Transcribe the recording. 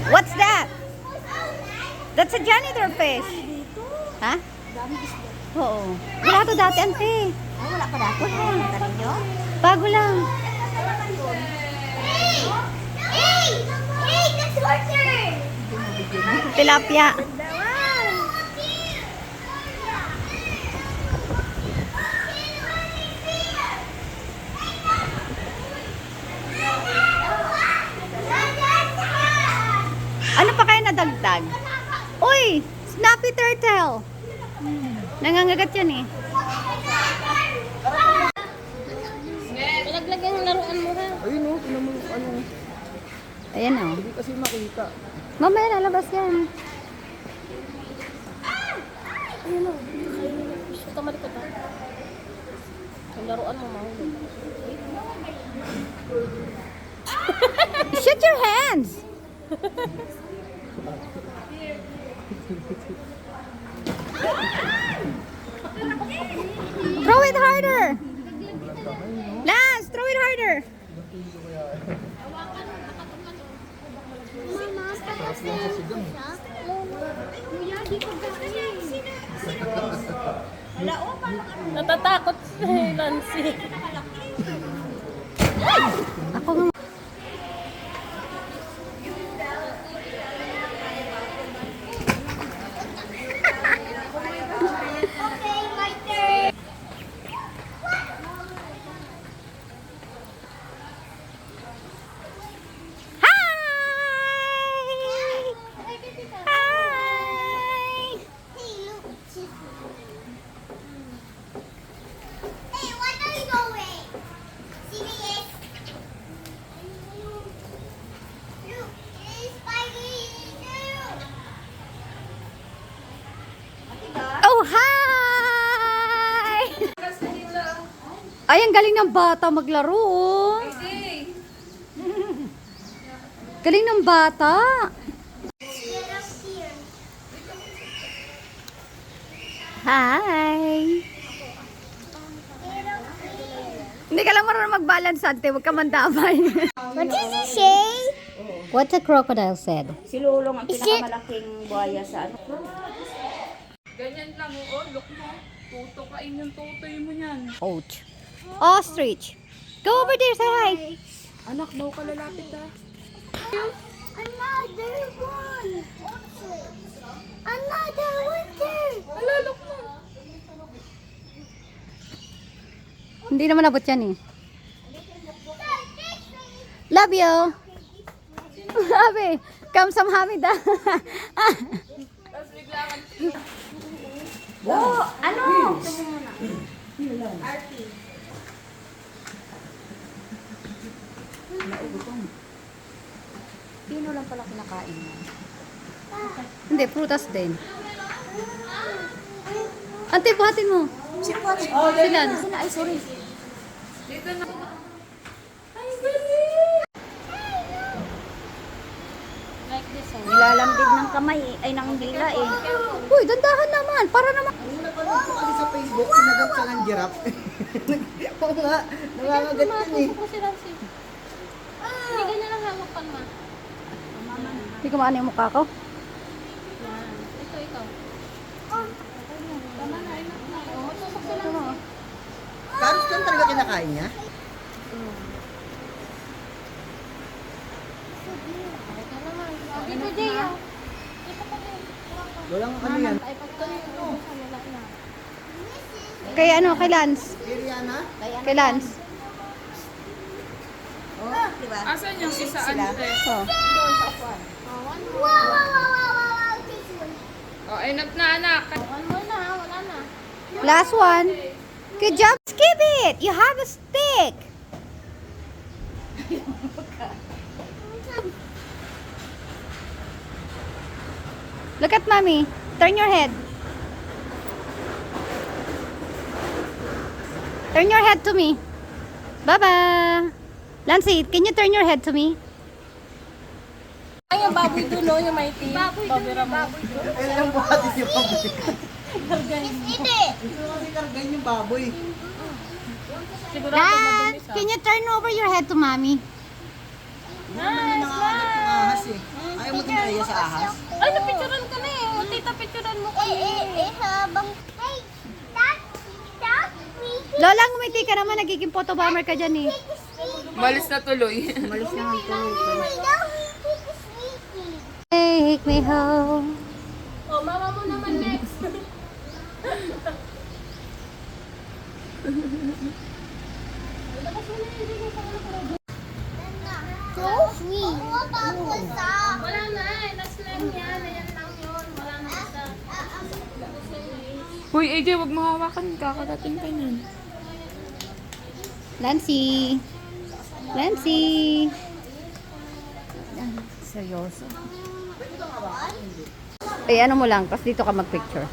What's that? That's a janitor fish. Ha? Oo. Wala to dati, ante. Ay, wala pa dati. Wala. Tarin nyo? Bago lang. Hey! Hey! That's water! Tilapia. Ano pa kayo nadagdag? Uy! Snappy turtle! Nangangagat yan eh. Pinaglagyan ng laruan mo ha. Ayun o, tinan mo ano. Ayan o. Hindi kasi makita. Mamaya lalabas yan. Ayun o. Gusto ka malikot ha. Ang laruan mo mahulog. Shut your hands! Throw it harder! Lance, throw it harder! Natatakot si Nancy. Ako nga. Oh, hi! Ay, ang galing ng bata maglaro. Oh. Galing ng bata. Hi! Hindi ka lang marunong mag-balance, ante. Huwag ka mandamay. What did you say? What the crocodile said? Si Lulong ang pinakamalaking buhaya sa ano. Ganyan lang, oh, look mo. Tutukain yung tutoy mo niyan. Ouch. Ostrich. Go over there, say hi. Anak, daw ka lalapit ha. Another one. Another one there. Ala, look mo. Hindi naman abot yan eh. Love you. Sabi, come some Hamida. Tapos biglaan. Oh, ano? Pino lang pala kinakain mo. Hindi, prutas din. Ante, buhatin mo. Sino po? Sila. Ay, sorry. Dito na. Like this oh. Nilalambig ng kamay eh. Ay, ng dila eh. Uy, dandahan naman. Para naman. Ang napanood ko kasi sa Facebook, sinagat siya ng giraffe. Oo nga, nangangagat yun eh. Tutok ko si Nancy. Hindi ganyan lang hawakan ma. Hindi ko maano yung mukha ko. Yan. Ito, ikaw. Tama na, enough na. Oh, tusok si Nancy. Carrots lang talaga kinakain niya? Ito naman. Dito, Jay. Dito pa din. Walang ano yan. Ay, pag ito, wala na. Kay ano, kay Lance. Iriana? Kay Lance. Oh, di ba? Asan yung isa ante? Oh. Wow. Oh, enough na anak. One more na, wala na. Last one. Good job. Skip it. You have a stick. Look at mommy. Turn your head. Turn your head to me. Baba. Lancy, can you turn your head to me? Ay, yung baboy doon, no? Yung may teeth. Baboy Ramon. Ayun lang buhatin yung baboy. Ito kasi kargahin yung baboy. Sigurado madumi Lance, siya. can you turn over your head to mommy? Nangangagat yung ahas eh. Ayaw mo din kaya sa ahas? Ay, napicturan ka na eh. Tita, picturan mo kami. habang... Hey, stop Lola, ngumiti ka naman. Nagiging photo bomber ka dyan eh. Malis na tuloy. Malis na nga po. Take me home. Oh, mama mo naman next. So sweet. Wala na eh. Last lang yan. Ayan lang yun. Wala na isa. Uy, AJ, wag mo hawakan. Kakagatin ka niyan. Lancy. Lancy. Seryoso. Eh, ano mo lang. Tapos dito ka mag-picture.